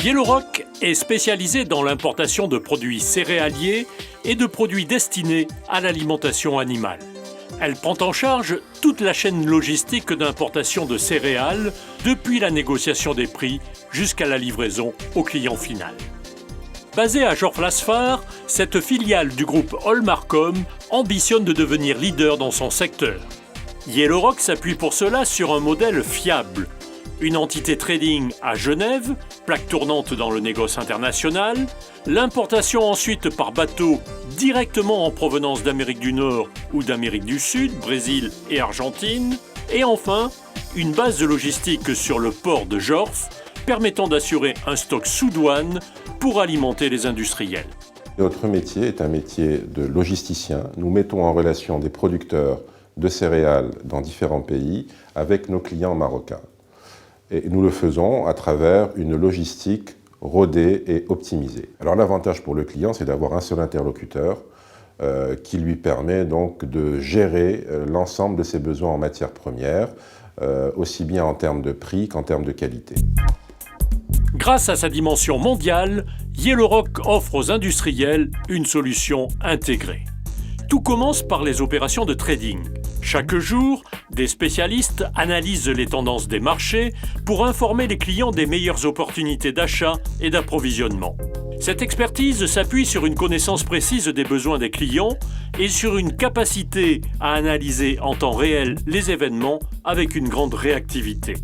Yellowrock est spécialisé dans l'importation de produits céréaliers et de produits destinés à l'alimentation animale. Elle prend en charge toute la chaîne logistique d'importation de céréales, depuis la négociation des prix jusqu'à la livraison au client final. Basée à Jorf-Lasphar, cette filiale du groupe Olmarcom ambitionne de devenir leader dans son secteur. Yellowrock s'appuie pour cela sur un modèle fiable. Une entité trading à Genève, plaque tournante dans le négoce international, l'importation ensuite par bateau directement en provenance d'Amérique du Nord ou d'Amérique du Sud, Brésil et Argentine, et enfin une base de logistique sur le port de Jorf, permettant d'assurer un stock sous douane pour alimenter les industriels. Notre métier est un métier de logisticien. Nous mettons en relation des producteurs de céréales dans différents pays avec nos clients marocains. Et nous le faisons à travers une logistique rodée et optimisée. Alors l'avantage pour le client, c'est d'avoir un seul interlocuteur qui lui permet donc de gérer l'ensemble de ses besoins en matières premières, aussi bien en termes de prix qu'en termes de qualité. Grâce à sa dimension mondiale, Yellowrock offre aux industriels une solution intégrée. Tout commence par les opérations de trading. Chaque jour, des spécialistes analysent les tendances des marchés pour informer les clients des meilleures opportunités d'achat et d'approvisionnement. Cette expertise s'appuie sur une connaissance précise des besoins des clients et sur une capacité à analyser en temps réel les événements avec une grande réactivité.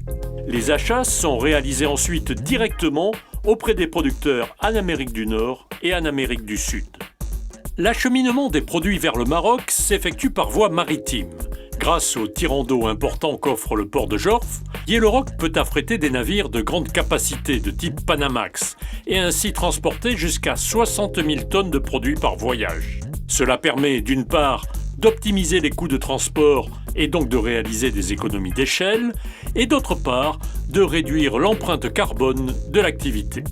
Les achats sont réalisés ensuite directement auprès des producteurs en Amérique du Nord et en Amérique du Sud. L'acheminement des produits vers le Maroc s'effectue par voie maritime. Grâce aux tirants d'eau importants qu'offre le port de Jorf, Yellowrock peut affréter des navires de grande capacité de type Panamax et ainsi transporter jusqu'à 60 000 tonnes de produits par voyage. Cela permet d'une part d'optimiser les coûts de transport et donc de réaliser des économies d'échelle, et d'autre part de réduire l'empreinte carbone de l'activité.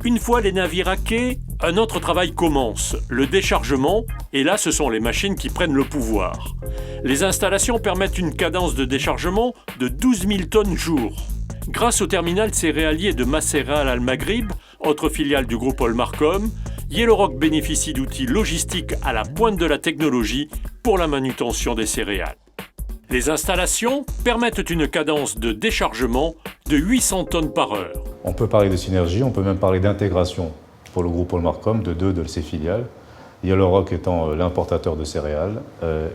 Une fois les navires à quai, un autre travail commence, le déchargement, et là ce sont les machines qui prennent le pouvoir. Les installations permettent une cadence de déchargement de 12 000 tonnes jour. Grâce au terminal céréalier de Masséral Al Maghrib, autre filiale du groupe Olmarcom, Yellowrock bénéficie d'outils logistiques à la pointe de la technologie pour la manutention des céréales. Les installations permettent une cadence de déchargement de 800 tonnes par heure. On peut parler de synergie, on peut même parler d'intégration pour le groupe Olmarcom de deux de ses filiales. Yellowrock étant l'importateur de céréales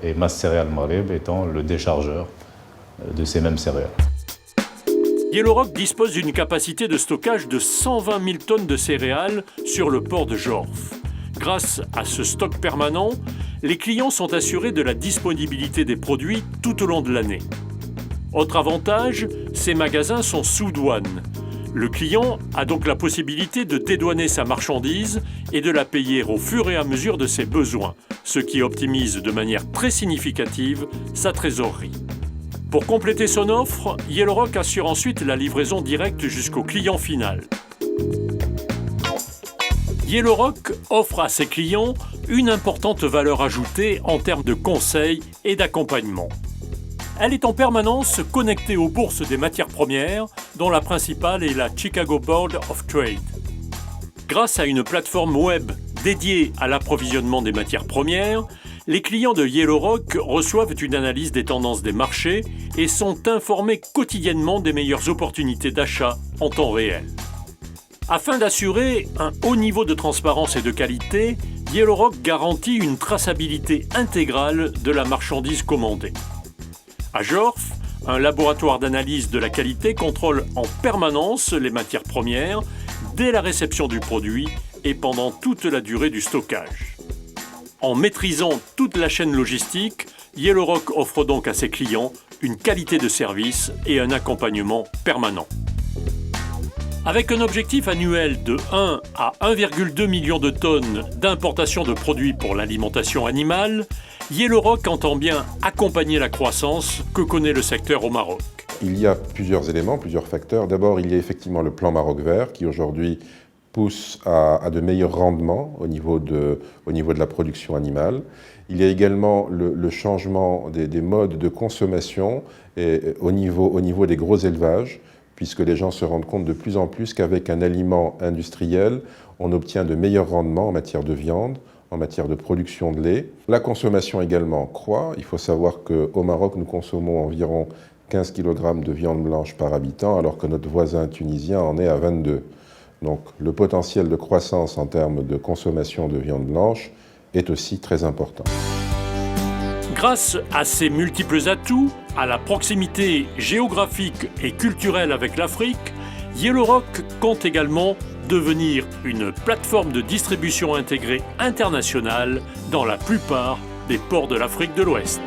et Masséral Al Maghrib étant le déchargeur de ces mêmes céréales. Yellowrock dispose d'une capacité de stockage de 120 000 tonnes de céréales sur le port de Jorf. Grâce à ce stock permanent, les clients sont assurés de la disponibilité des produits tout au long de l'année. Autre avantage, ces magasins sont sous douane. Le client a donc la possibilité de dédouaner sa marchandise et de la payer au fur et à mesure de ses besoins, ce qui optimise de manière très significative sa trésorerie. Pour compléter son offre, Yellowrock assure ensuite la livraison directe jusqu'au client final. Yellowrock offre à ses clients une importante valeur ajoutée en termes de conseils et d'accompagnement. Elle est en permanence connectée aux bourses des matières premières, dont la principale est la Chicago Board of Trade. Grâce à une plateforme web dédiée à l'approvisionnement des matières premières, les clients de Yellowrock reçoivent une analyse des tendances des marchés et sont informés quotidiennement des meilleures opportunités d'achat en temps réel. Afin d'assurer un haut niveau de transparence et de qualité, Yellowrock garantit une traçabilité intégrale de la marchandise commandée. À Jorf, un laboratoire d'analyse de la qualité contrôle en permanence les matières premières dès la réception du produit et pendant toute la durée du stockage. En maîtrisant toute la chaîne logistique, Yellowrock offre donc à ses clients une qualité de service et un accompagnement permanent. Avec un objectif annuel de 1 à 1,2 million de tonnes d'importation de produits pour l'alimentation animale, Yellowrock entend bien accompagner la croissance que connaît le secteur au Maroc. Il y a plusieurs éléments, plusieurs facteurs. D'abord, il y a effectivement le plan Maroc vert qui aujourd'hui pousse à de meilleurs rendements au niveau de la production animale. Il y a également le changement des modes de consommation au niveau des gros élevages, puisque les gens se rendent compte de plus en plus qu'avec un aliment industriel, on obtient de meilleurs rendements en matière de viande, en matière de production de lait. La consommation également croît. Il faut savoir qu'au Maroc, nous consommons environ 15 kg de viande blanche par habitant, alors que notre voisin tunisien en est à 22. Donc le potentiel de croissance en termes de consommation de viande blanche est aussi très important. Grâce à ces multiples atouts, à la proximité géographique et culturelle avec l'Afrique, Yellow Rock compte également devenir une plateforme de distribution intégrée internationale dans la plupart des ports de l'Afrique de l'Ouest.